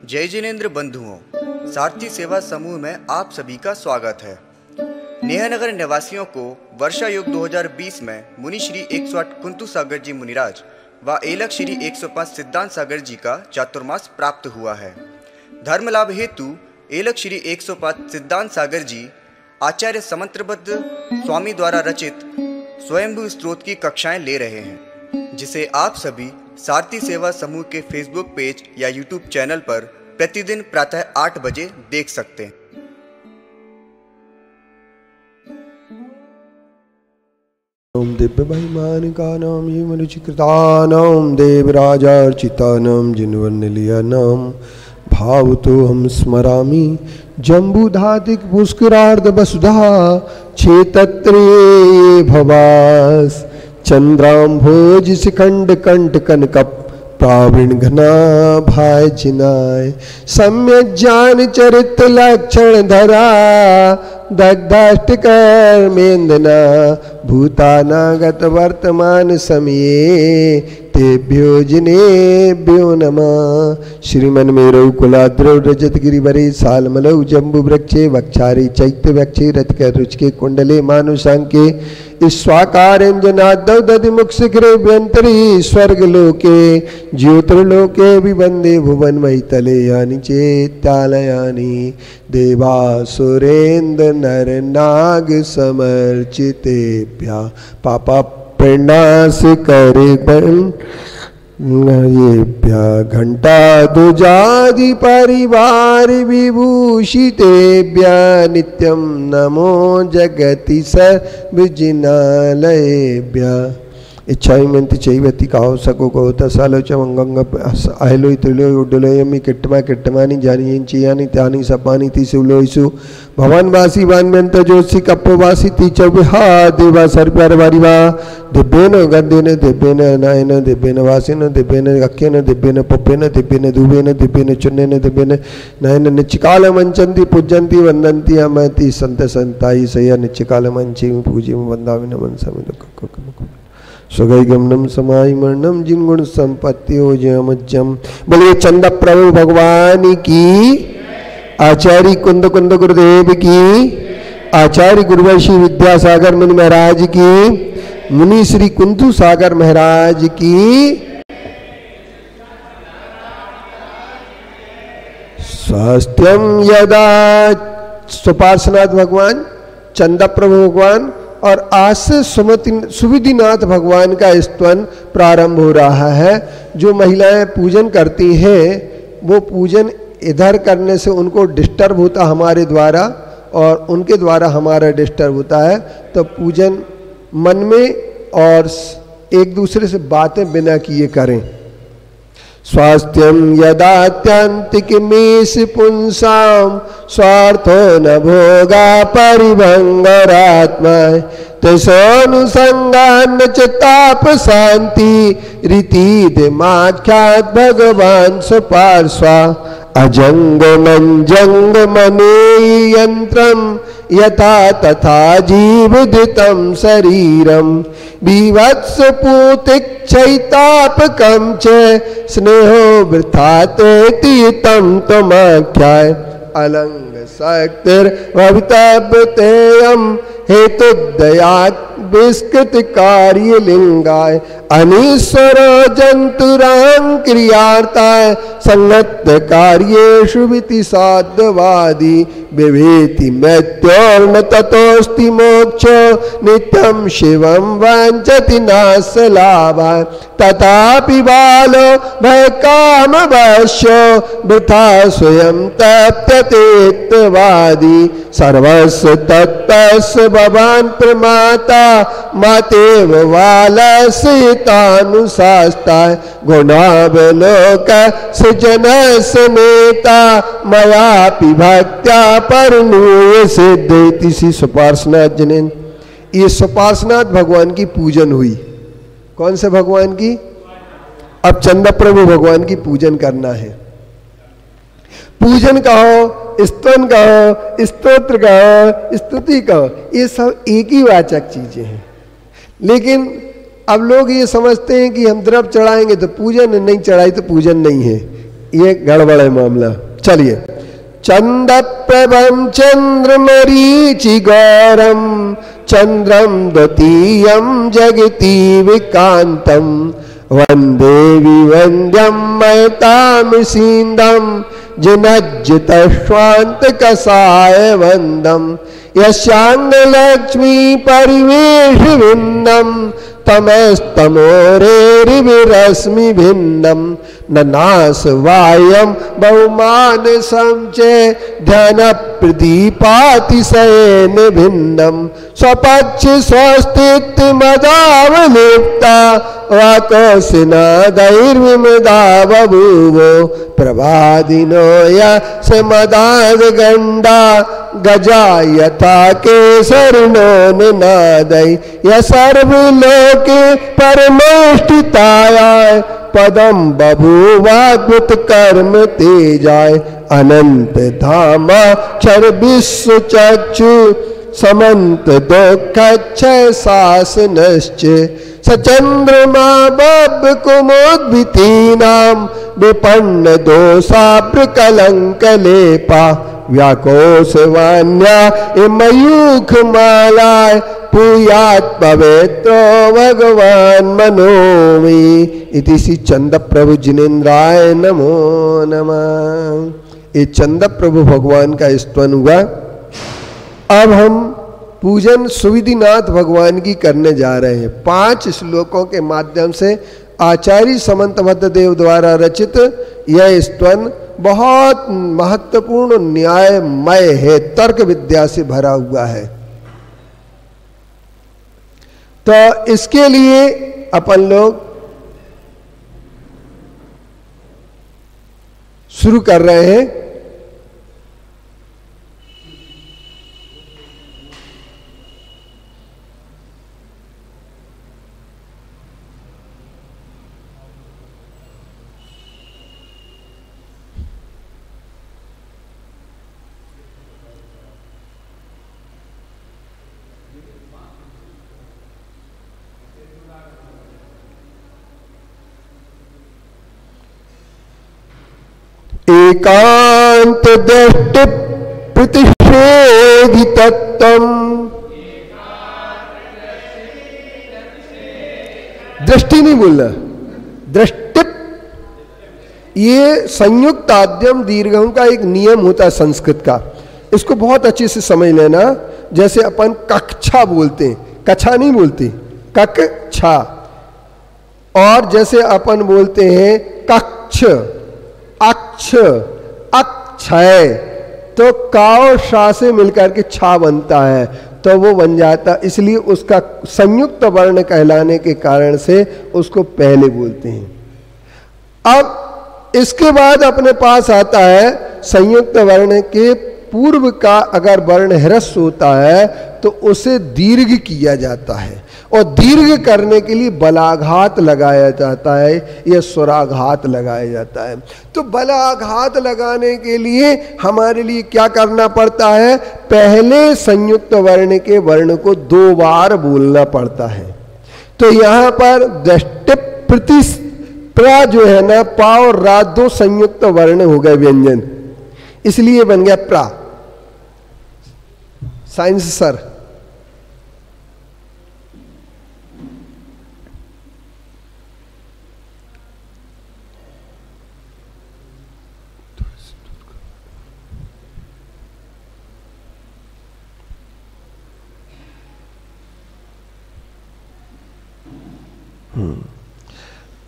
जय जिनेन्द्र बंधुओं, सारथी सेवा समूह में आप सभी का स्वागत है। नेहनगर निवासियों को वर्षा योग 2020 में मुनि श्री 108 कुंतु सागर जी मुनिराज व एलक श्री 105 सिद्धांत सागर जी का चातुर्मास प्राप्त हुआ है। धर्म लाभ हेतु एलक श्री 105 सिद्धांत सागर जी आचार्य समंत्रबद्ध स्वामी द्वारा रचित स्वयंभू स्त्रोत की कक्षाएं ले रहे हैं, जिसे आप सभी सारथी सेवा समूह के फेसबुक पेज या यूट्यूब चैनल पर प्रतिदिन प्रातः 8 बजे देख सकते हैं। ओम दिव्य महिमानिकानां यमरुचिकृतानां देवराजार्चितानां जिन्वर्णिलियानां भावतो हम स्मरामि जम्बूधातिक पुष्करार्ध वसुधा क्षेत्रत्रे भवास चंद्राम्भोज शिखंड कंठ कनकप प्रावीण घना भाई जिनाय सम्यक ज्ञान चरित्र लक्षण धरा दग्धाष्टकर मेंदना भूतानागत वर्तमान समये तेभ्यो जिनेभ्यो नमः। श्रीमन मेरो कुलाद्रव रजत गिरिवरे सालमलौ जम्बु वृक्षे वक्षारी चैत्य वक्षे रथकर रुचके कुंडले मानुषांके स्वाकारेंजनादौ दधिमुख शिखरे व्यंतरी स्वर्गलोके ज्योतिर्लोके विवंदे भुवन महितले यानि चेत्यालयानि देवासुरेन्द्र नर नाग समर्चितेभ्यः पापा प्रणास करे घंटा दुजादि परिवार विभूषितेभ्य नित्यं नमो जगति सर्वजिनालयेभ्यः। इच्छामंति चैवति काव सको को तसालो च मंगंग अहलोय त्रिलोय उड्डलोयमि किट्टमा किट्टमानि जानियंचि यानि त्यानि सपानि ति सुलोयसु भवनवासी वान्यंत जोशी कप्पवासी ति चौबिहा देवा सर्प्यार वारिवा दिव्येन गद्येन दिव्येन नायन दिव्येन वासेन दिव्येन अक्येन दिव्येन पप्पेन दिव्येन दुवेन दिव्येन चुन्नेन दिव्येन नायन निच्चिकाल मंचन्ति पूज्यन्ति वन्दन्ति अमति संत संताई सया निच्चिकाल मंचि पूज्य वंदामि नमन समित स्वगई गमनम समाई मरणम जिन गुण संपत्ति हो जयमज्जम। बोलिए चंद प्रभु भगवान की, आचार्य कुंद कुंद गुरुदेव की, आचार्य गुरुवंशी विद्यासागर मुनि महाराज की, मुनि श्री कुंतु सागर महाराज की। स्वास्थ्यम यदा सुपार्श्वनाथ भगवान, चंद प्रभु भगवान और आज से सुविधिनाथ भगवान का स्तवन प्रारंभ हो रहा है। जो महिलाएं पूजन करती हैं वो पूजन इधर करने से उनको डिस्टर्ब होता हमारे द्वारा और उनके द्वारा हमारा डिस्टर्ब होता है, तो पूजन मन में और एक दूसरे से बातें बिना किए करें। स्वास्थ्यम यदात्यंतिकमेष पुंसाम स्वार्थो न भोगा परिभंगरात्मा तैसोनुसंगान चिताप शांति रीति दिमाख्यात भगवान सुपार्श्वा अजंग मंजंग मने यंत्रम यथा तथा जीवदितं शरीरम विवत्स पूतिक्षैतापकं च स्नेहो वृथातेति तं त्वमाख्याय अलंग शक्तिर भवितव्यतेयं हेतुदयात् विस्कृत कार्य लिंगाय अनीश्वर जंतुरां क्रियार्ताय संगत कार्येषु विति साध्यवादी विवेति मृत्योर्न ततोस्ति मोक्षो नित्यं शिवं वाञ्छति नाशलाभाय तथापि बालो भय काम वश्यो वृथा स्वयं तप्यतेत्वादी सर्वस्य तत्तस्य भवान् प्रमाता मातेव वालसितानुशास्ताय गुणावलोक सृजनस्य नेता मयापि भक्त्या परनूय सिद्धेति। श्री सुपार्श्वनाथ जनेन, ये सुपार्श्वनाथ भगवान की पूजन हुई। कौन से भगवान की? अब चंद प्रभु भगवान की पूजन करना है। पूजन कहो, स्तवन कहो, स्तोत्र कहो, स्तुति कहो, ये सब एक ही वाचक चीजें हैं। लेकिन अब लोग ये समझते हैं कि हम द्रव्य चढ़ाएंगे तो पूजन, नहीं चढ़ाई तो पूजन नहीं है, ये गड़बड़ है मामला। चलिए, चंद प्रभम चंद्र मरीचि गौरम चंद्रम द्वितीयम जगति विकांतम वंदे विवंद्यम मयतामसीन्दम जिनज्जित श्वांत कसाय वंदम यशांग लक्ष्मी परिवेश भिन्नम तमस्तमोरेरिविरश्मि भिन्नम ननास वायम बहुमान समचे ध्यान प्रदीपातिशयन भिन्नम स्वपक्ष स्वस्तित्व मदावलिप्ता वाकोसिनादैर्विमदा बभूवो प्रभादिनो स मदाद गंडा गजा यथा केसरिणो निनादै य सर्वलोके परमेष्ठिताया पदम बभूवाद्भुत कर्म तेजाय अनंत धामा क्षर विश्व चक्षु समंत दुख क्षय शासनश्च सचंद्रमा बब कुमोद्भितीनाम विपन्न दोषाभ्र कलंक लेपा व्याकोशवान्या इमयूख मालाय पूयात पवित्रो भगवान मनोमी इति श्री चंद प्रभु जिनेन्द्राय नमो नमः। ये चंद प्रभु भगवान का स्तवन हुआ। अब हम पूजन सुविधिनाथ भगवान की करने जा रहे हैं। 5 श्लोकों के माध्यम से आचार्य समंतभद्र देव द्वारा रचित यह स्तवन बहुत महत्वपूर्ण न्यायमय है, तर्क विद्या से भरा हुआ है। तो इसके लिए अपन लोग शुरू कर रहे हैं। एकांत दृष्टि प्रतिषेधितत्वम् दृष्टि नहीं बोलना, दृष्टि। ये संयुक्त आद्यम दीर्घम का एक नियम होता है संस्कृत का, इसको बहुत अच्छे से समझ लेना। जैसे अपन कक्षा बोलते हैं, कक्षा नहीं बोलते, कक्षा। और जैसे अपन बोलते हैं कक्ष, अक्ष, अक्षय, तो का और शा से मिलकर के छा बनता है, तो वो बन जाता। इसलिए उसका संयुक्त वर्ण कहलाने के कारण से उसको पहले बोलते हैं। अब इसके बाद अपने पास आता है संयुक्त वर्ण के पूर्व का अगर वर्ण ह्रस्व होता है तो उसे दीर्घ किया जाता है, और दीर्घ करने के लिए बलाघात लगाया जाता है या स्वराघात लगाया जाता है। तो बलाघात लगाने के लिए हमारे लिए क्या करना पड़ता है? पहले संयुक्त वर्ण के वर्ण को 2 बार बोलना पड़ता है। तो यहाँ पर दृष्टि प्रति प्रा जो है ना, पा और रा 2 संयुक्त वर्ण हो गए व्यंजन, इसलिए बन गया प्रा। साइंस सर,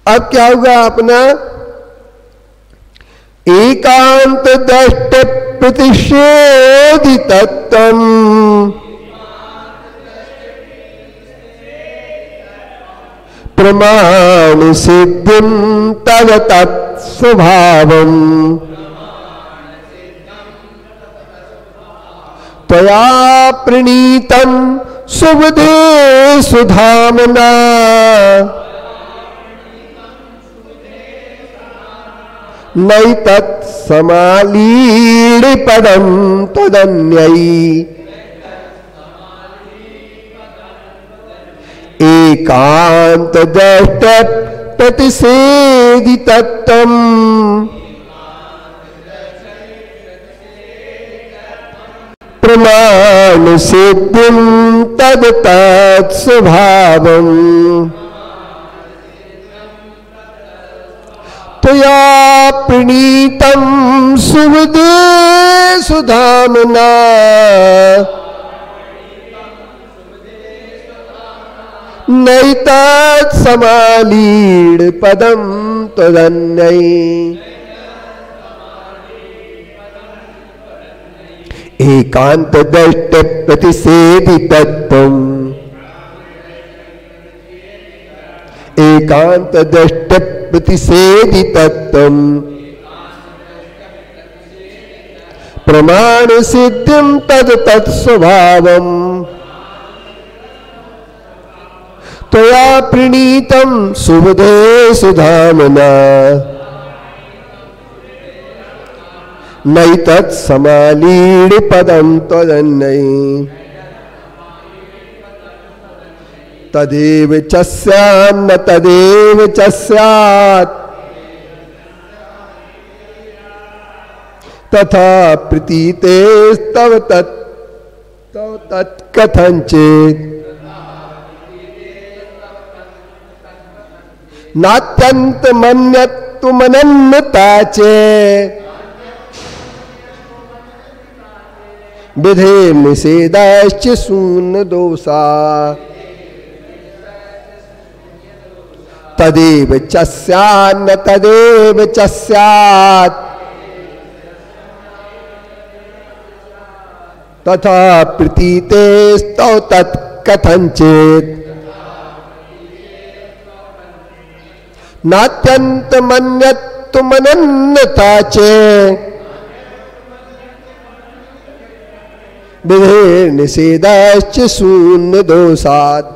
अब क्या होगा अपना? एकांत दृष्टि प्रतिषेधितत्वम् प्रमाण सिद्धिं तव तत्स्वभावम् त्वया प्रणीतं सुबुधे सुधामना नई तत्समालीड पदम तदन्यई एकांत दृष्ट प्रतिषेधितत्वम् प्रमाण सिद्धिं तद तत्स्वभावम् त्वया प्रणीतं सुहृदे सुधाम्ना नैतत्समालीड पदं त्वदन्यै एकांत दृष्ट प्रतिषेधितत्वम् एकांत दृष्ट प्रतिषेधितत्वम् प्रमाण सिद्धिं तद तत्स्वभावम् त्वया प्रणीतं सुहृदे सुधाम्ना नैतत्समालीड पदं त्वदन्यै तदेव च स्यान्न तदेव च स्यात् तथा प्रतीतेस्तव तत्कथञ्चित् नात्यन्तमन्यत्तुमनन्यता च विधे निषेधाश्च शून्य दोषा तदेव च स्यान्न तदेव च स्यात् तथा प्रतीतेस्तव तत्कथञ्चित् नात्यन्तमन्यत्तुमनन्यता च विधे निषेधाश्च शून्य दोषात्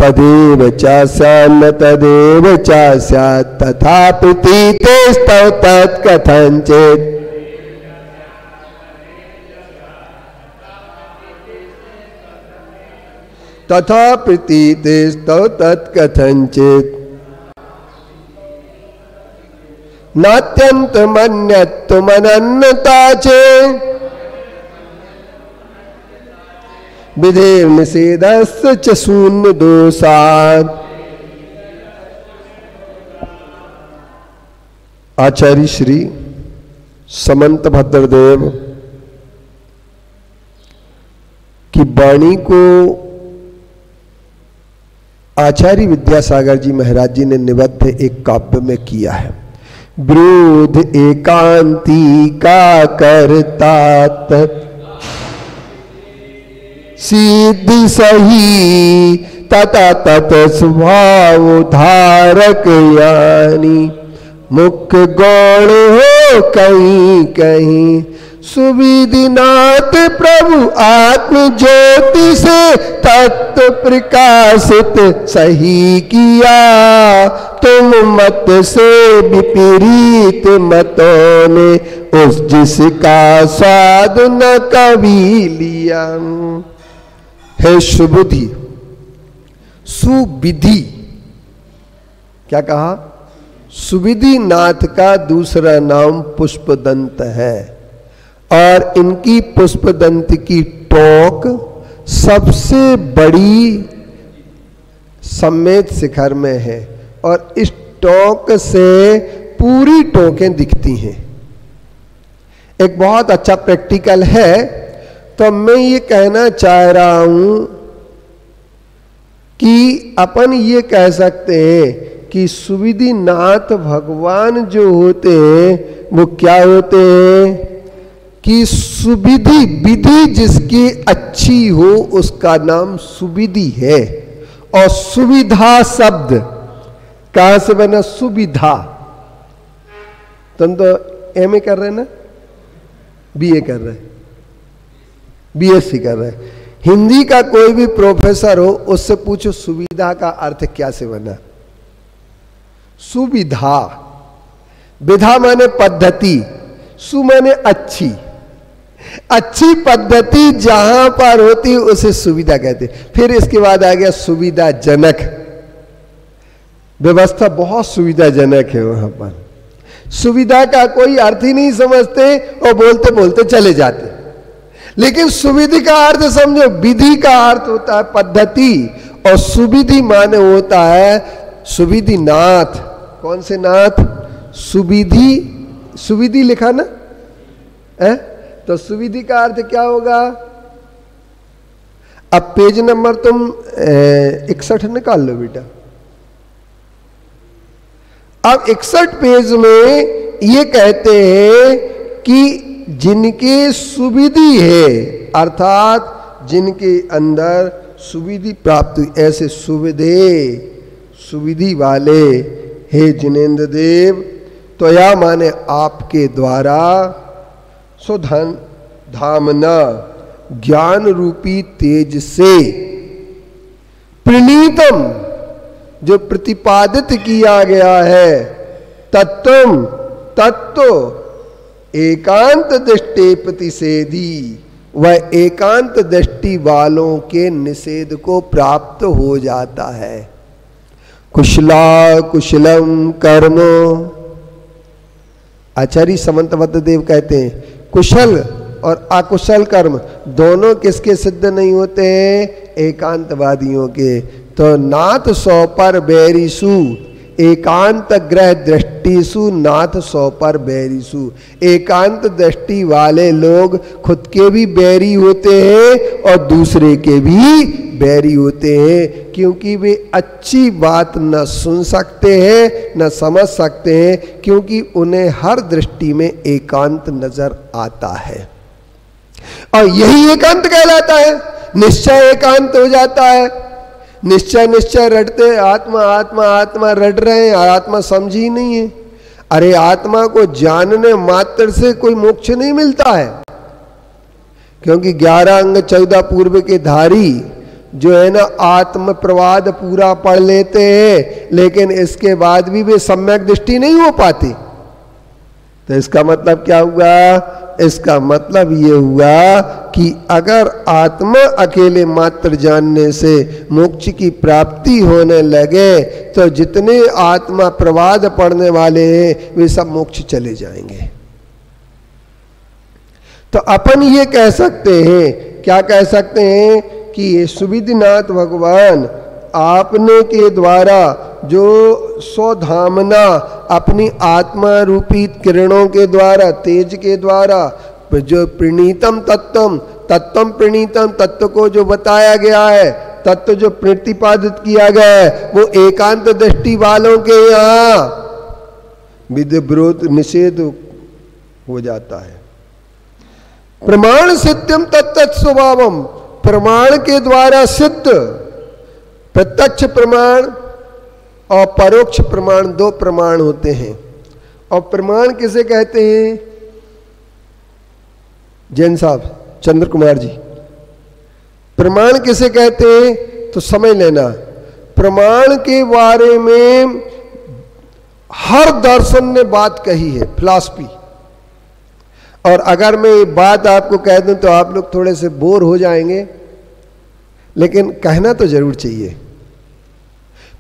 तदेव च स्यान्न तदेव च स्यात् तथा प्रतीतेस्तव तत्कथञ्चित् तथा प्रतीतेस्तव तत्कथञ्चित् नात्यन्तमन्यत्तुमनन्यता च विधे निषेधस्य च शून्य दोषात्। आचार्य श्री समंत भद्रदेव की वाणी को आचार्य विद्यासागर जी महाराज जी ने निबद्ध एक काव्य में किया है। विरोध एकांती का करता तत् सिद्धि सही तथा तत् स्वभाव धारक यानी मुख्य गौण हो कहीं कहीं सुविधिनाथ प्रभु आत्म ज्योति से तत्व प्रकाशित सही किया। तुम मत से विपरीत मतों ने उस जिसका स्वाद न कभी लिया। है सुबुद्धि सुविधि, क्या कहा? सुविधि नाथ का दूसरा नाम पुष्पदंत है और इनकी पुष्पदंत की टोक सबसे बड़ी सम्मेद शिखर में है और इस टोक से पूरी टोकें दिखती हैं। एक बहुत अच्छा प्रैक्टिकल है। तो मैं ये कहना चाह रहा हूं कि अपन ये कह सकते हैं कि सुविधिनाथ भगवान जो होते हैं वो क्या होते हैं कि सुविधि विधि जिसकी अच्छी हो उसका नाम सुविधि है। और सुविधा शब्द कहां से बना? सुविधा। तुम तो एमए कर रहे हैं ना, बीए कर रहे हैं, बीएससी कर रहे हैं। हिंदी का कोई भी प्रोफेसर हो उससे पूछो सुविधा का अर्थ क्या से बना? सुविधा, विधा माने पद्धति, सु माने अच्छी, अच्छी पद्धति जहां पर होती उसे सुविधा कहते। फिर इसके बाद आ गया सुविधाजनक। व्यवस्था बहुत सुविधाजनक है वहां पर। सुविधा का कोई अर्थ ही नहीं समझते और बोलते बोलते चले जाते। लेकिन सुविधि का अर्थ समझो, विधि का अर्थ होता है पद्धति, और सुविधि माने होता है सुविधिनाथ। कौन से नाथ? सुविधि, सुविधि लिखा ना है? तो सुविधि का अर्थ क्या होगा? अब पेज नंबर तुम 61 निकाल लो बेटा। अब 61 पेज में ये कहते हैं कि जिनके सुविधि है, अर्थात जिनके अंदर सुविधि प्राप्त हुई, ऐसे सुविधि वाले हे जिनेन्द्र देव, तो या माने आपके द्वारा सुधन धामना ज्ञान रूपी तेज से प्रणीतम जो प्रतिपादित किया गया है तत्व एकांत दृष्टि प्रतिषेधी, वह एकांत दृष्टि वालों के निषेध को प्राप्त हो जाता है। कुशला कुशलम कर्म। आचार्य समंतबद्ध देव कहते हैं कुशल और अकुशल कर्म दोनों किसके सिद्ध नहीं होते हैं? एकांतवादियों के। तो नाथ सौ पर बैरिसु एकांत ग्रह दृष्टिसु नाथ सौ पर बैरिसु। एकांत दृष्टि वाले लोग खुद के भी बैरी होते हैं और दूसरे के भी बैरी होते हैं, क्योंकि वे अच्छी बात न सुन सकते हैं न समझ सकते हैं, क्योंकि उन्हें हर दृष्टि में एकांत नजर आता है। और यही एकांत कहलाता है। निश्चय एकांत हो जाता है। निश्चय रटते आत्मा आत्मा आत्मा रट रहे हैं, आत्मा समझी ही नहीं है। अरे आत्मा को जानने मात्र से कोई मोक्ष नहीं मिलता है, क्योंकि 11 अंग 14 पूर्व के धारी जो है ना आत्म प्रवाद पूरा पढ़ लेते हैं, लेकिन इसके बाद भी वे सम्यक दृष्टि नहीं हो पाती। तो इसका मतलब क्या हुआ? इसका मतलब ये हुआ कि अगर आत्मा अकेले मात्र जानने से मोक्ष की प्राप्ति होने लगे तो जितने आत्मा प्रवाद पढ़ने वाले हैं वे सब मोक्ष चले जाएंगे। तो अपन ये कह सकते हैं, क्या कह सकते हैं कि ये सुविधिनाथ भगवान आपने के द्वारा जो स्वधामना अपनी आत्मा रूपी किरणों के द्वारा, तेज के द्वारा जो प्रणीतम तत्वम प्रणीतम तत्व को जो बताया गया है, तत्व जो प्रतिपादित किया गया है, वो एकांत दृष्टि वालों के यहाँ विधिविरोध निषेध हो जाता है। प्रमाण सिद्धम तत्त स्वभावम, प्रमाण के द्वारा सिद्ध, प्रत्यक्ष प्रमाण और परोक्ष प्रमाण दो प्रमाण होते हैं। और प्रमाण किसे कहते हैं? जैन साहब, चंद्र कुमार जी, प्रमाण किसे कहते हैं? तो समझ लेना, प्रमाण के बारे में हर दर्शन ने बात कही है, फिलॉसफी। और अगर मैं ये बात आपको कह दूं तो आप लोग थोड़े से बोर हो जाएंगे, लेकिन कहना तो जरूर चाहिए।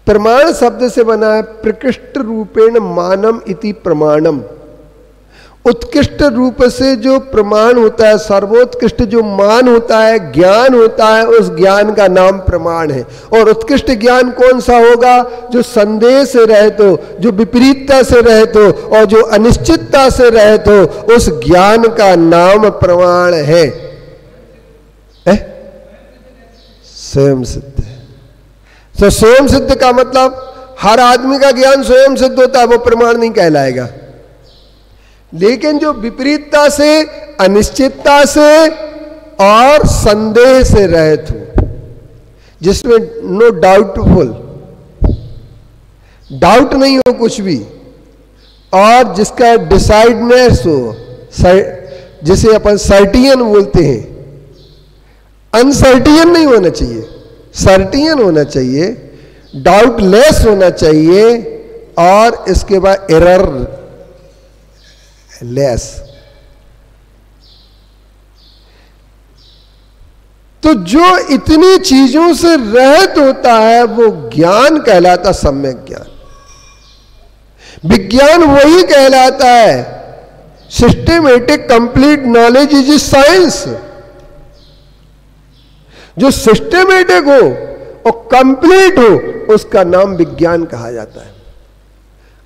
प्रमाण शब्द से बना है प्रकृष्ट रूपेण मानम इति प्रमाणम। उत्कृष्ट रूप से जो प्रमाण होता है, सर्वोत्कृष्ट जो मान होता है, ज्ञान होता है, उस ज्ञान का नाम प्रमाण है। और उत्कृष्ट ज्ञान कौन सा होगा? जो संदेह से रहित हो, जो विपरीतता से रहित हो और जो अनिश्चितता से रहित हो, उस ज्ञान का नाम प्रमाण है। स्वयं सिद्ध। तो स्वयं सिद्ध का मतलब हर आदमी का ज्ञान स्वयं सिद्ध होता है, वो प्रमाण नहीं कहलाएगा। लेकिन जो विपरीतता से, अनिश्चितता से और संदेह से रहित हो, जिसमें नो डाउटफुल, डाउट नहीं हो कुछ भी, और जिसका डिसाइडनेस हो, जिसे अपन सर्टियन बोलते हैं। अनसर्टियन नहीं होना चाहिए, सर्टियन होना चाहिए, डाउटलेस होना चाहिए, और इसके बाद एरर लेस। तो जो इतनी चीजों से रहित होता है वो ज्ञान कहलाता, सम्यक ज्ञान। विज्ञान वही कहलाता है, systematic complete knowledge is science. जो सिस्टमेटिक हो और कंप्लीट हो उसका नाम विज्ञान कहा जाता है।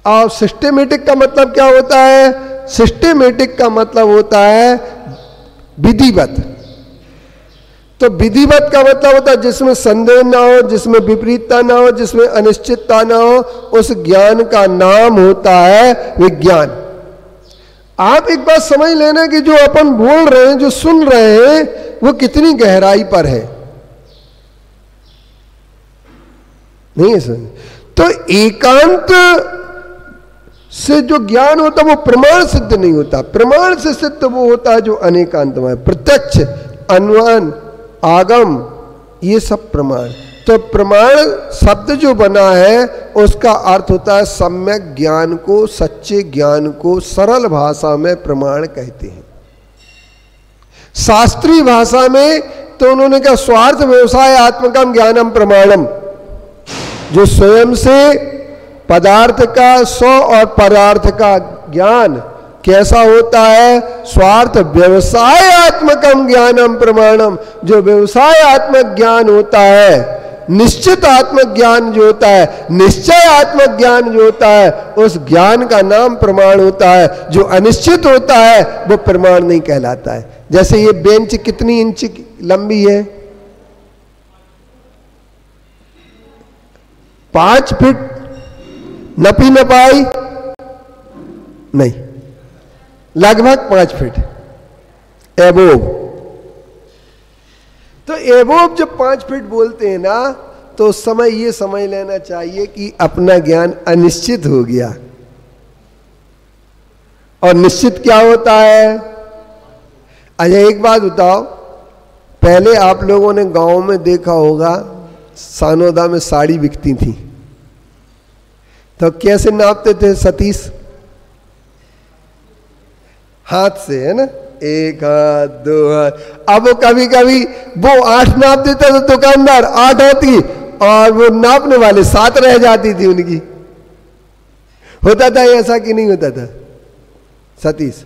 और सिस्टमेटिक का मतलब क्या होता है? सिस्टमेटिक का मतलब होता है विधिवत। तो विधिवत का मतलब होता है जिसमें संदेह ना हो, जिसमें विपरीतता ना हो, जिसमें अनिश्चितता ना हो, उस ज्ञान का नाम होता है विज्ञान। आप एक बात समझ लेना कि जो अपन बोल रहे हैं, जो सुन रहे हैं, वो कितनी गहराई पर है। नहीं है सर? तो एकांत से जो ज्ञान होता है वो प्रमाण सिद्ध नहीं होता। प्रमाण से सिद्ध वो होता है जो अनेकांतमय, प्रत्यक्ष, अनुमान, आगम, ये सब प्रमाण। तो प्रमाण शब्द जो बना है उसका अर्थ होता है सम्यक ज्ञान को, सच्चे ज्ञान को सरल भाषा में प्रमाण कहते हैं। शास्त्रीय भाषा में तो उन्होंने कहा स्वार्थ व्यवसाय आत्मकम ज्ञानम प्रमाणम। जो स्वयं से पदार्थ का स्व और परार्थ का ज्ञान कैसा होता है? स्वार्थ व्यवसाय आत्मकम ज्ञानम प्रमाणम। जो व्यवसाय आत्मक ज्ञान होता है, निश्चित आत्मक ज्ञान जो होता है, निश्चय आत्मक ज्ञान जो होता है, उस ज्ञान का नाम प्रमाण होता है। जो अनिश्चित होता है वो प्रमाण नहीं कहलाता है। जैसे ये बेंच कितनी इंच लंबी है? 5 फीट नपी नपाई नहीं, लगभग 5 फीट एबोव। तो एबोव जब 5 फीट बोलते हैं ना, तो उस समय ये समझ लेना चाहिए कि अपना ज्ञान अनिश्चित हो गया। और निश्चित क्या होता है? अच्छा एक बात बताओ, पहले आप लोगों ने गांव में देखा होगा सानोदा में साड़ी बिकती थी, तो कैसे नापते थे सतीश? हाथ से, है ना? 1 हाथ 2 हाथ। अब वो कभी कभी वो 8 नाप देता तो दुकानदार 8 होती और वो नापने वाले 7 रह जाती थी उनकी। होता था ऐसा कि नहीं होता था सतीश?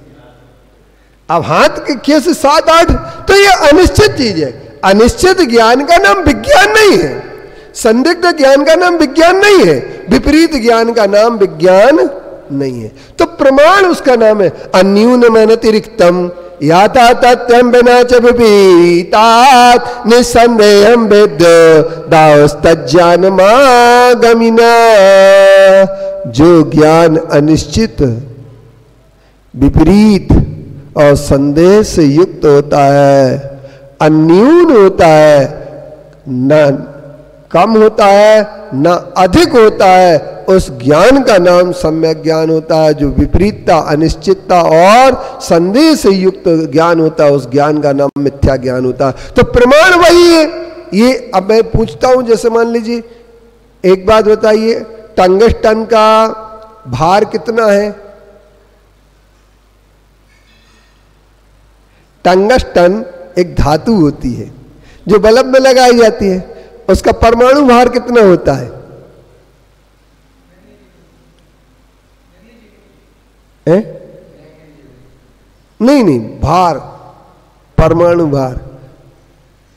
अब हाथ के कैसे 7 8? तो ये अनिश्चित चीज है। अनिश्चित ज्ञान का नाम विज्ञान नहीं है, संदिग्ध ज्ञान का नाम विज्ञान नहीं है, विपरीत ज्ञान का नाम विज्ञान नहीं है। तो प्रमाण उसका नाम है। अन्यून मनतिरिक्तम याता तत्यम बिना च विपरीतात निसंदेहम वेद दावस्तज्ञानमागमिना। जो ज्ञान अनिश्चित, विपरीत और संदेह से युक्त होता है, अन्यून होता है, न कम होता है न अधिक होता है, उस ज्ञान का नाम सम्यक ज्ञान होता है। जो विपरीतता, अनिश्चितता और संदेह से युक्त ज्ञान होता है, उस ज्ञान का नाम मिथ्या ज्ञान होता है। तो प्रमाण वही है। ये अब मैं पूछता हूं, जैसे मान लीजिए एक बात बताइए, टंगस्टन का भार कितना है? टंगस्टन एक धातु होती है जो बल्ब में लगाई जाती है, उसका परमाणु भार कितना होता है? नहीं, भार, परमाणु भार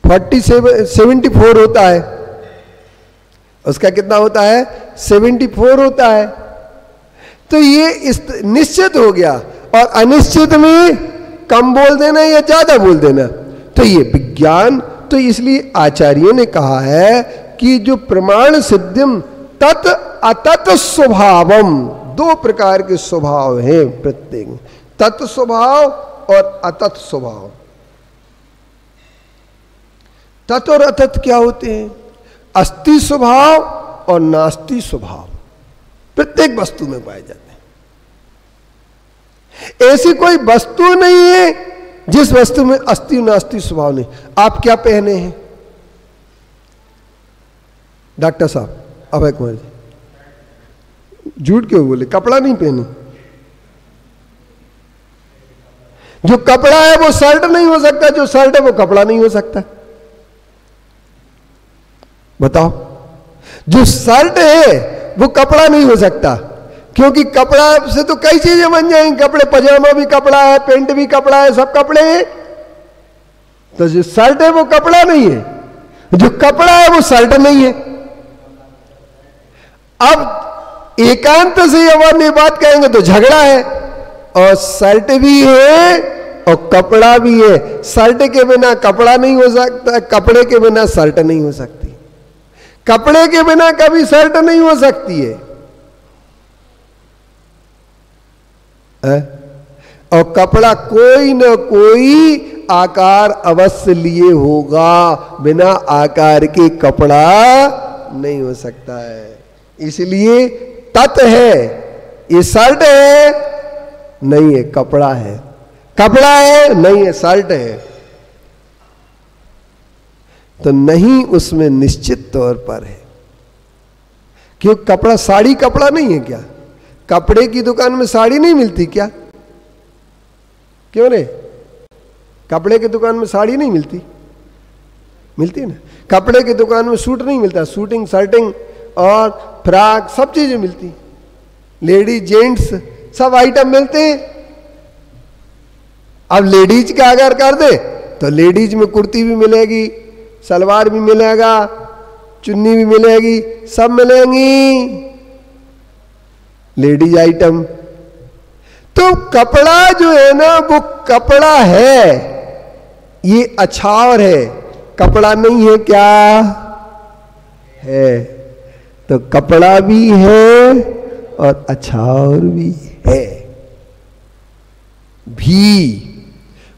74 होता है। उसका कितना होता है? 74 होता है। तो ये निश्चित हो गया। और अनिश्चित में कम बोल देना या ज्यादा बोल देना, तो ये विज्ञान। तो इसलिए आचार्यों ने कहा है कि जो प्रमाण सिद्धिम तत् अतत् स्वभावम, 2 प्रकार के स्वभाव हैं प्रत्येक, तत् स्वभाव और अतत् स्वभाव। तत् और अतत् क्या होते हैं? अस्ति स्वभाव और नास्ति स्वभाव प्रत्येक वस्तु में पाए जाते हैं। ऐसी कोई वस्तु नहीं है जिस वस्तु में अस्ति नास्ति स्वभाव नहीं। आप क्या पहने हैं डॉक्टर साहब, अभय कुमार जी? झूठ क्यों बोले? कपड़ा नहीं पहने। जो कपड़ा है वो शर्ट नहीं हो सकता, जो शर्ट है वो कपड़ा नहीं हो सकता। बताओ, जो शर्ट है वो कपड़ा नहीं हो सकता, क्योंकि कपड़ा से तो कई चीजें बन जाएंगी। कपड़े, पजामा भी कपड़ा है, पेंट भी कपड़ा है, सब कपड़े हैं। तो जो शर्ट है वो कपड़ा नहीं है, जो कपड़ा है वो शर्ट नहीं है। अब एकांत से अपन ये बात कहेंगे तो झगड़ा है, और शर्ट भी है और कपड़ा भी है। शर्ट के बिना कपड़ा नहीं हो सकता, कपड़े के बिना शर्ट नहीं हो सकती, कपड़े के बिना कभी शर्ट नहीं हो सकती है। और कपड़ा कोई न कोई आकार अवश्य लिए होगा, बिना आकार के कपड़ा नहीं हो सकता है। इसलिए तत् है, ये शर्ट है नहीं है, कपड़ा है, कपड़ा है नहीं है, शर्ट है। तो नहीं उसमें निश्चित तौर पर है, क्यों? कपड़ा, साड़ी कपड़ा नहीं है क्या? कपड़े की दुकान में साड़ी नहीं मिलती क्या? क्यों रे? कपड़े की दुकान में साड़ी नहीं मिलती? मिलती ना। कपड़े की दुकान में सूट नहीं मिलता, शूटिंग, शर्टिंग और फ्रॉक सब चीजें मिलती, लेडीज जेंट्स सब आइटम मिलते हैं। अब लेडीज का अगर कर दे तो लेडीज में कुर्ती भी मिलेगी, सलवार भी मिलेगा, चुन्नी भी मिलेगी, सब मिलेंगी लेडीज आइटम। तो कपड़ा जो है ना वो कपड़ा है, ये अछावर है, कपड़ा नहीं है क्या है? तो कपड़ा भी है और अछावर भी है भी।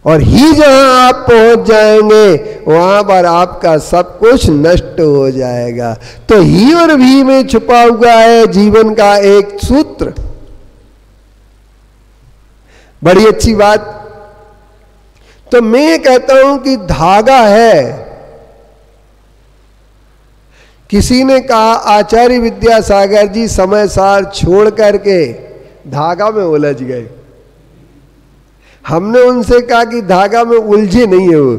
और ही जहां आप पहुंच जाएंगे वहां पर आपका सब कुछ नष्ट हो जाएगा। तो ही और भी में छुपा हुआ है जीवन का एक सूत्र। बड़ी अच्छी बात। तो मैं कहता हूं कि धागा है। किसी ने कहा आचार्य विद्यासागर जी समय सार छोड़ करके धागा में उलझ गए। हमने उनसे कहा कि धागा में उलझे नहीं है वो,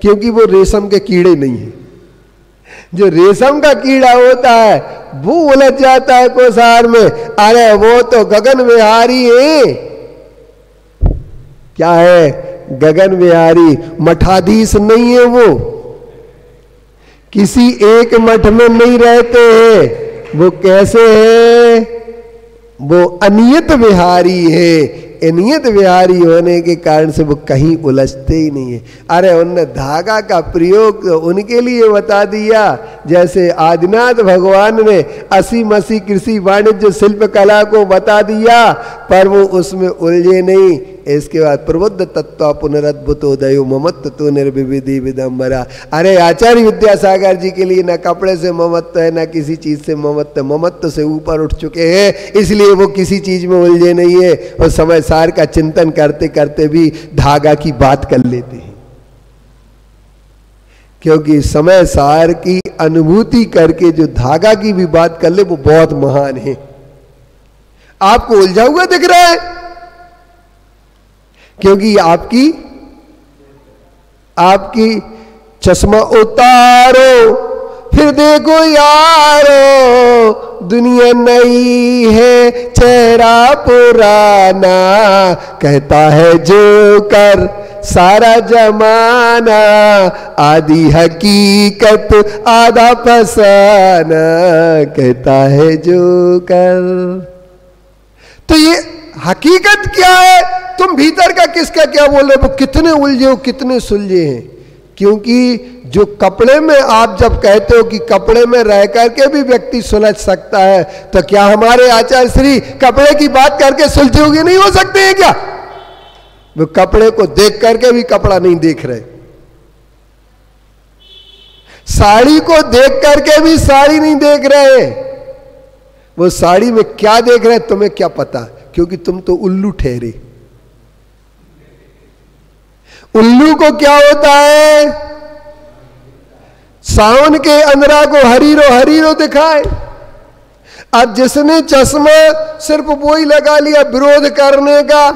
क्योंकि वो रेशम के कीड़े नहीं है। जो रेशम का कीड़ा होता है वो उलझ जाता है कोसार में। अरे वो तो गगन विहारी है। क्या है? गगन विहारी, मठाधीश नहीं है वो, किसी एक मठ में नहीं रहते हैं। वो कैसे है? वो अनियत विहारी है। अनियत विहारी होने के कारण से वो कहीं उलझते ही नहीं है। अरे उनने धागा का प्रयोग उनके लिए बता दिया, जैसे आदिनाथ भगवान ने असी मसी कृषि वाणिज्य शिल्प कला को बता दिया, पर वो उसमें उलझे नहीं। इसके बाद प्रबुद्ध तत्व पुनरद्भुतोदयो ममत्व तो निर्विविधि विदंबरा। अरे आचार्य विद्यासागर जी के लिए न कपड़े से ममत्व है, न किसी चीज से ममत्व, ममत्व से ऊपर उठ चुके हैं, इसलिए वो किसी चीज में उलझे नहीं है। और समय सार का चिंतन करते करते भी धागा की बात कर लेते हैं, क्योंकि समय सार की अनुभूति करके जो धागा की भी बात कर ले वो बहुत महान है। आपको उलझा हुआ दिख रहा है क्योंकि आपकी चश्मा उतारो फिर देखो यारो, दुनिया नई है चेहरा पुराना, कहता है जो कर सारा जमाना, आधी हकीकत आधा फसाना, कहता है जो कर। तो ये हकीकत क्या है? तुम भीतर का किसका क्या बोल रहे हो? कितने उलझे हो, कितने सुलझे हैं। क्योंकि जो कपड़े में आप जब कहते हो कि कपड़े में रह करके भी व्यक्ति सुलझ सकता है, तो क्या हमारे आचार्य श्री कपड़े की बात करके सुलझे हुए नहीं हो सकते हैं क्या? वो कपड़े को देख करके भी कपड़ा नहीं देख रहे, साड़ी को देख करके भी साड़ी नहीं देख रहे। वो साड़ी में क्या देख रहे तुम्हें क्या पता, क्योंकि तुम तो उल्लू ठहरे। उल्लू को क्या होता है? सावन के अंधरा को हरीरो हरीरो दिखाए। अब जिसने चश्मा सिर्फ वो ही लगा लिया विरोध करने का,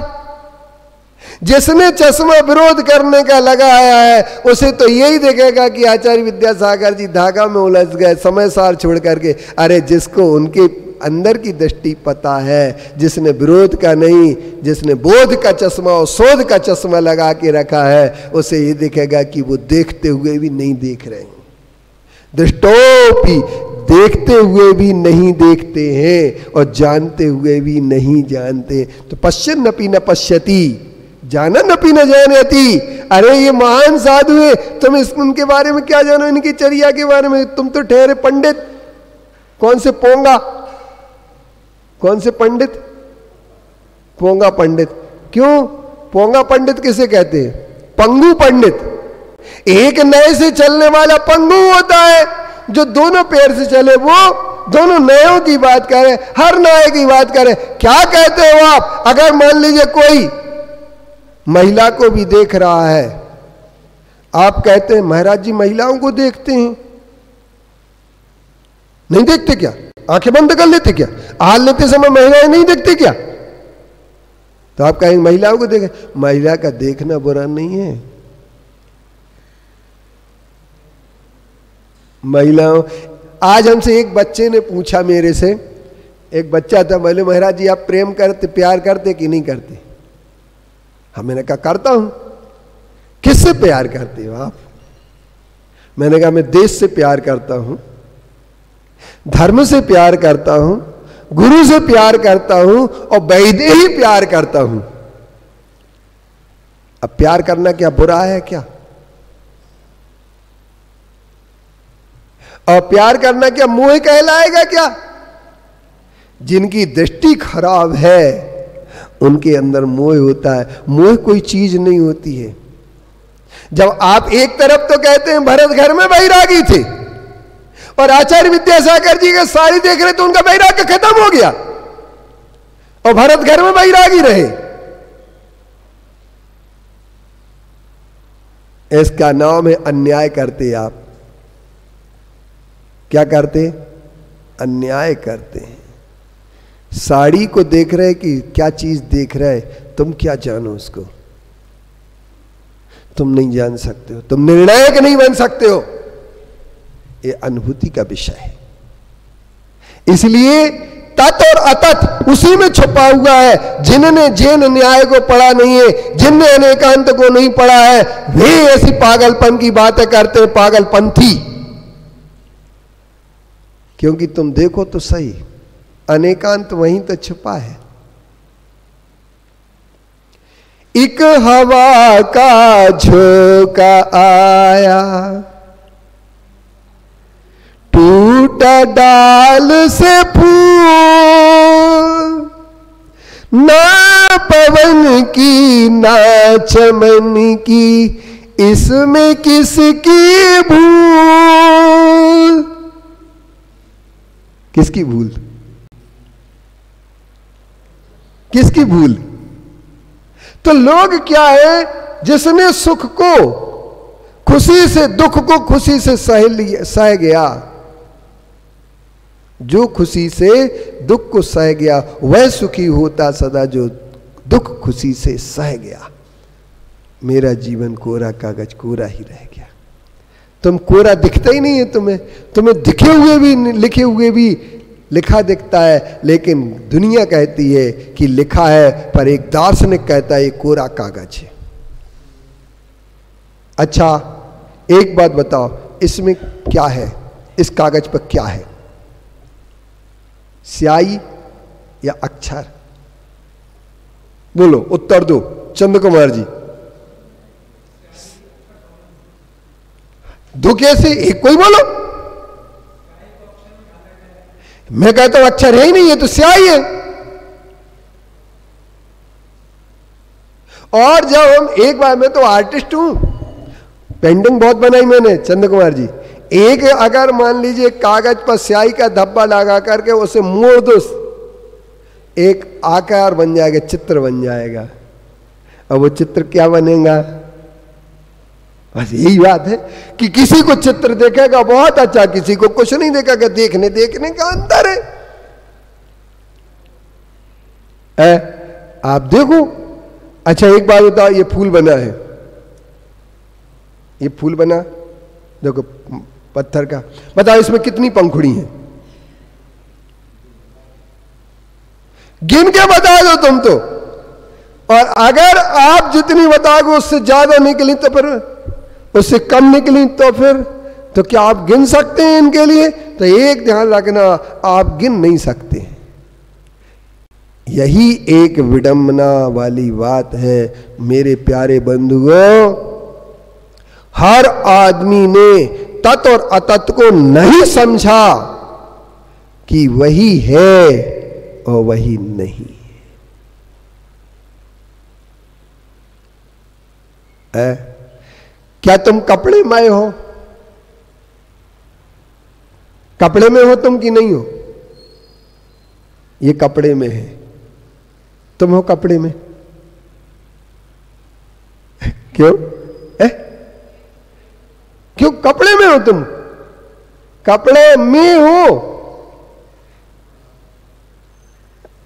जिसने चश्मा विरोध करने का लगाया है उसे तो यही देखेगा कि आचार्य विद्यासागर जी धागा में उलझ गए समय सार छोड़ करके। अरे जिसको उनके अंदर की दृष्टि पता है, जिसने विरोध का नहीं, जिसने बोध का चश्मा और शोध का चश्मा लगा के रखा है, उसे ये दिखेगा कि वो देखते हुए भी नहीं देख रहे हैं, दृष्टोपि देखते हुए भी नहीं देखते हैं और जानते हुए भी नहीं जानते। तो पश्यन् अपि न पश्यति, जानन अपि न जानति। अरे ये महान साधु है, तुम उनके बारे में क्या जानो, इनकी चर्या के बारे में? तुम तो ठहरे पंडित। कौन से पोंगा, कौन से पंडित? पोंगा पंडित। क्यों पोंगा पंडित किसे कहते हैं? पंगु पंडित। एक नए से चलने वाला पंगु होता है, जो दोनों पैर से चले वो दोनों नयों की बात करे, हर नए की बात करे। क्या कहते हो आप? अगर मान लीजिए कोई महिला को भी देख रहा है, आप कहते हैं महाराज जी महिलाओं को देखते हैं, नहीं देखते क्या? आंखें बंद कर लेते क्या? आहार लेते समय महिलाएं नहीं देखती क्या? तो आप कहेंगे महिलाओं को देखें। महिला का देखना बुरा नहीं है। महिलाओं, आज हमसे एक बच्चे ने पूछा, मेरे से एक बच्चा था, बोले महाराज जी आप प्रेम करते, प्यार करते कि नहीं करते? हाँ, मैंने कहा करता हूं। किससे प्यार करते हो आप? मैंने कहा मैं देश से प्यार करता हूं, धर्म से प्यार करता हूं, गुरु से प्यार करता हूं और वैदेही प्यार करता हूं। अब प्यार करना क्या बुरा है क्या? और प्यार करना क्या मोह कहलाएगा क्या? जिनकी दृष्टि खराब है उनके अंदर मोह होता है। मोह कोई चीज नहीं होती है। जब आप एक तरफ तो कहते हैं भरत घर में वैरागी थे और आचार्य विद्यासागर जी के सारी देख रहे तो उनका वैराग्य खत्म हो गया और भरत घर में वैरागी रहे। इसका नाम है अन्याय करते। आप क्या करते? अन्याय करते हैं। साड़ी को देख रहे कि क्या चीज देख रहे, तुम क्या जानो उसको? तुम नहीं जान सकते हो, तुम निर्णायक नहीं बन सकते हो। ये अनुभूति का विषय है। इसलिए तत् और अतत् उसी में छुपा हुआ है। जिन्होंने जैन न्याय को पढ़ा नहीं है, जिनने अनेकांत को नहीं पढ़ा है, वे ऐसी पागलपन की बातें करते हैं, पागलपंथी। क्योंकि तुम देखो तो सही, अनेकांत वहीं तो छुपा है। एक हवा का झोंका आया, टूटा डाल से फूल, ना पवन की ना चमन की, इसमें किसकी भूल? किसकी भूल? किसकी भूल? तो लोग क्या है, जिसने सुख को खुशी से, दुख को खुशी से सह गया, जो खुशी से दुख को सह गया वह सुखी होता सदा, जो दुख खुशी से सह गया। मेरा जीवन कोरा कागज कोरा ही रह गया। तुम कोरा दिखता ही नहीं है तुम्हें, तुम्हें दिखे हुए भी, लिखे हुए भी लिखा दिखता है, लेकिन दुनिया कहती है कि लिखा है, पर एक दार्शनिक कहता है ये कोरा कागज है। अच्छा एक बात बताओ, इसमें क्या है? इस कागज पर क्या है? स्याही या अक्षर? बोलो, उत्तर दो चंद्र कुमार जी। दो कैसे? एक कोई बोलो। मैं कहता हूं अक्षर है ही नहीं, है तो स्याही है। और जब हम एक बार, मैं तो आर्टिस्ट हूं, पेंटिंग बहुत बनाई मैंने चंद्र कुमार जी। एक अगर मान लीजिए कागज पर स्याही का धब्बा लगा करके उसे मोड़ दो, एक आकार बन जाएगा, चित्र बन जाएगा। अब वो चित्र क्या बनेगा? बस यही बात है कि किसी को चित्र देखेगा बहुत अच्छा, किसी को कुछ नहीं देखेगा। देखने देखने का अंतर है। आप देखो, अच्छा एक बात बताओ, ये फूल बना है, ये फूल बना देखो पत्थर का, बताओ इसमें कितनी पंखुड़ी है? गिन के बता दो तुम तो। और अगर आप जितनी बताओगे उससे ज्यादा निकली तो फिर, उससे कम निकली तो फिर, तो क्या आप गिन सकते हैं इनके लिए? तो एक ध्यान रखना, आप गिन नहीं सकते। यही एक विडंबना वाली बात है मेरे प्यारे बंधुओं। हर आदमी ने तत् और अतत् को नहीं समझा कि वही है और वही नहीं है। क्या तुम कपड़े में हो? कपड़े में हो तुम कि नहीं हो? ये कपड़े में है, तुम हो कपड़े में। क्यों क्यों कपड़े में हो तुम? कपड़े में हो।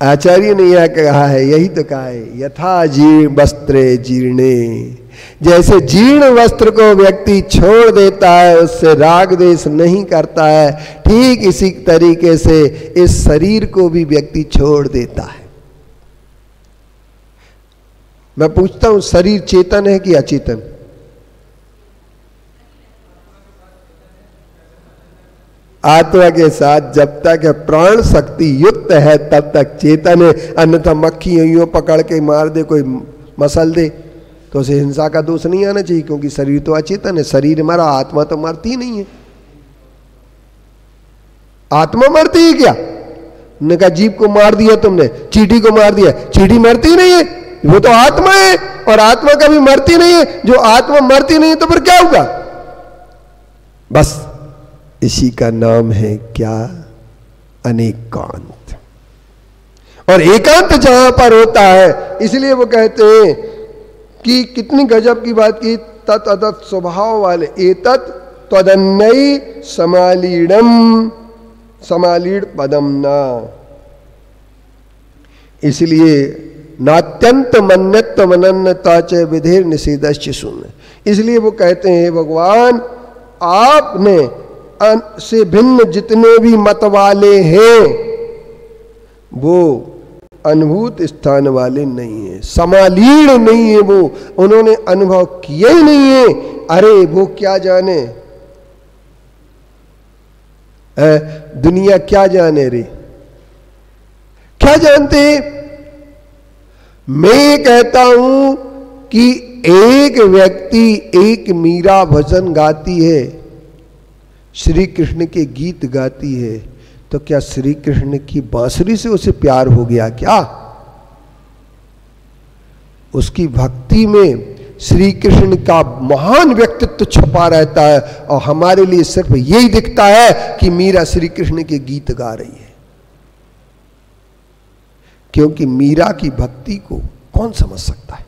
आचार्य ने यह कहा है, यही तो कहा है, यथा जीर्ण वस्त्रे जीर्णे। जैसे जीर्ण वस्त्र को व्यक्ति छोड़ देता है, उससे राग द्वेष नहीं करता है, ठीक इसी तरीके से इस शरीर को भी व्यक्ति छोड़ देता है। मैं पूछता हूं, शरीर चेतन है कि अचेतन? आत्मा के साथ जब तक प्राण शक्ति युक्त है तब तक चेतन है, अन्यथा मक्खी यूं पकड़ के मार दे, कोई मसल दे, तो उसे हिंसा का दोष नहीं आना चाहिए, क्योंकि शरीर तो अचेतन है। शरीर मरा, आत्मा तो मरती नहीं है। आत्मा मरती है क्या? ने कहा जीव को मार दिया तुमने, चींटी को मार दिया, चींटी मरती नहीं है, वो तो आत्मा है, और आत्मा कभी मरती नहीं है। जो आत्मा मरती नहीं है तो फिर क्या होगा? बस इसी का नाम है क्या? अनेकांत। और एकांत जहां पर होता है, इसलिए वो कहते हैं कि कितनी गजब की बात की, तत् अतत् स्वभाव वाले एतत् तदन्यई समालीडम समालीड पदम ना। इसलिए नात्यंत मन्यत्व मनन्नता च विधेर निषेधश्च सुन। इसलिए वो कहते हैं भगवान आपने से भिन्न जितने भी मत वाले हैं वो अनुभूत स्थान वाले नहीं है, समालीण नहीं है, वो उन्होंने अनुभव किया ही नहीं है। अरे वो क्या जाने, दुनिया क्या जाने रे, क्या जानते? मैं कहता हूं कि एक व्यक्ति एक मीरा भजन गाती है, श्री कृष्ण के गीत गाती है, तो क्या श्री कृष्ण की बांसुरी से उसे प्यार हो गया क्या? उसकी भक्ति में श्री कृष्ण का महान व्यक्तित्व छुपा रहता है, और हमारे लिए सिर्फ यही दिखता है कि मीरा श्री कृष्ण के गीत गा रही है। क्योंकि मीरा की भक्ति को कौन समझ सकता है?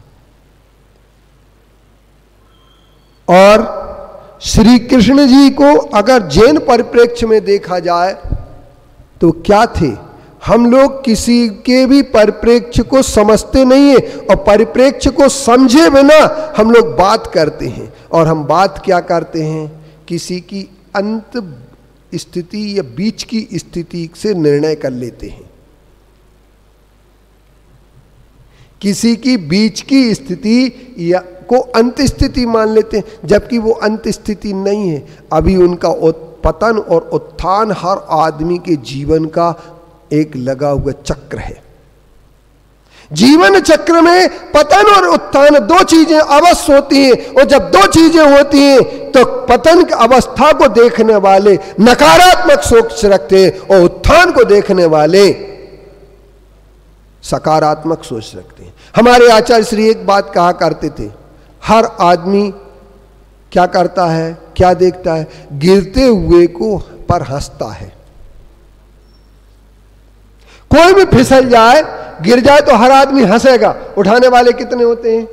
और श्री कृष्ण जी को अगर जैन परिप्रेक्ष्य में देखा जाए तो क्या थे? हम लोग किसी के भी परिप्रेक्ष्य को समझते नहीं है, और परिप्रेक्ष्य को समझे बिना हम लोग बात करते हैं। और हम बात क्या करते हैं? किसी की अंत स्थिति या बीच की स्थिति से निर्णय कर लेते हैं। किसी की बीच की स्थिति या को अंत स्थिति मान लेते हैं, जबकि वो अंत स्थिति नहीं है। अभी उनका पतन और उत्थान हर आदमी के जीवन का एक लगा हुआ चक्र है। जीवन चक्र में पतन और उत्थान दो चीजें अवश्य होती हैं, और जब दो चीजें होती हैं तो पतन की अवस्था को देखने वाले नकारात्मक सोच रखते हैं, और उत्थान को देखने वाले सकारात्मक सोच रखते हैं। हमारे आचार्य श्री एक बात कहा करते थे, हर आदमी क्या करता है, क्या देखता है? गिरते हुए को पर हंसता है। कोई भी फिसल जाए, गिर जाए तो हर आदमी हंसेगा। उठाने वाले कितने होते हैं?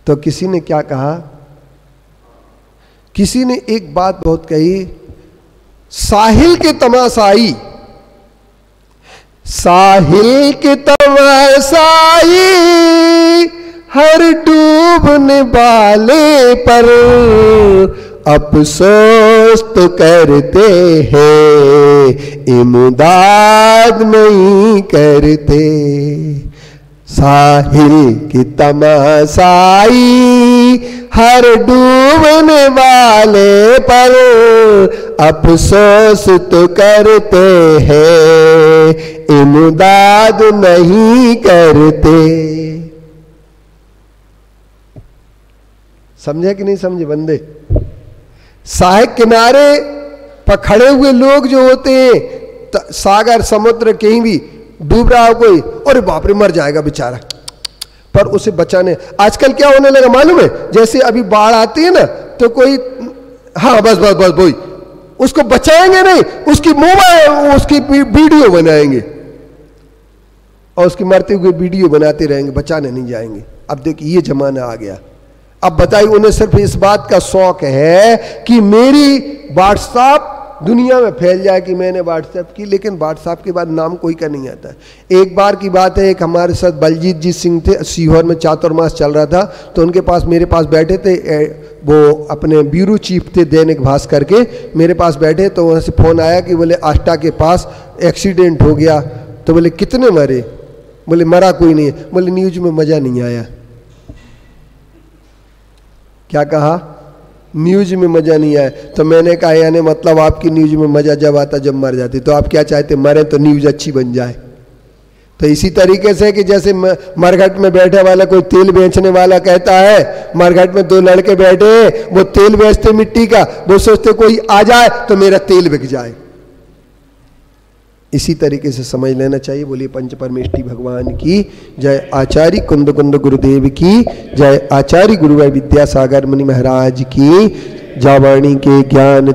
तो किसी ने क्या कहा, किसी ने एक बात बहुत कही, साहिल के तमाशाई साहिल की तमसाई हर डूबने वाले पर अफसोस तो करते हैं, इमदाद नहीं करते। साहिल की तमसाई हर डूबने वाले पर अफसोस तो करते हैं, इमदाद नहीं करते। समझे कि नहीं समझे बंदे? साहिल किनारे पर खड़े हुए लोग जो होते हैं, सागर समुद्र कहीं भी डूब रहा हो कोई, अरे बाप रे मर जाएगा बेचारा, पर उसे बचाने। आजकल क्या होने लगा मालूम है? जैसे अभी बाढ़ आती है ना, तो कोई हाँ बस बस बस वही, उसको बचाएंगे नहीं, उसकी मोबाइल उसकी वीडियो बनाएंगे और उसकी मरते हुए वीडियो बनाते रहेंगे, बचाने नहीं जाएंगे। अब देखिए ये जमाना आ गया। अब बताइए, उन्हें सिर्फ इस बात का शौक है कि मेरी व्हाट्सएप दुनिया में फैल जाए कि मैंने व्हाट्सएप की, लेकिन व्हाट्सएप के बाद नाम कोई का नहीं आता। एक बार की बात है, एक हमारे साथ बलजीत जी सिंह थे, सीहोर में चातुर्मास चल रहा था, तो उनके पास मेरे पास बैठे थे, वो अपने ब्यूरो चीफ थे दैनिक भास्कर के, मेरे पास बैठे, तो वहाँ से फ़ोन आया कि बोले आष्टा के पास एक्सीडेंट हो गया। तो बोले कितने मरे? बोले मरा कोई नहीं है। बोले न्यूज में मज़ा नहीं आया। क्या कहा? न्यूज में मजा नहीं आया। तो मैंने कहा यानी मतलब आपकी न्यूज में मजा जब आता जब मर जाती, तो आप क्या चाहते, मरे तो न्यूज अच्छी बन जाए। तो इसी तरीके से कि जैसे मरघट में बैठे वाला कोई तेल बेचने वाला कहता है, मरघट में दो लड़के बैठे, वो तेल बेचते मिट्टी का, वो सोचते कोई आ जाए तो मेरा तेल बिक जाए। इसी तरीके से समझ लेना चाहिए। बोलिए पंच परमेष्ठी भगवान की जय, आचार्य कुंद कुंद गुरुदेव की जय, आचार्य गुरुवार विद्यासागर मुनि महाराज की, जावाणी के ज्ञान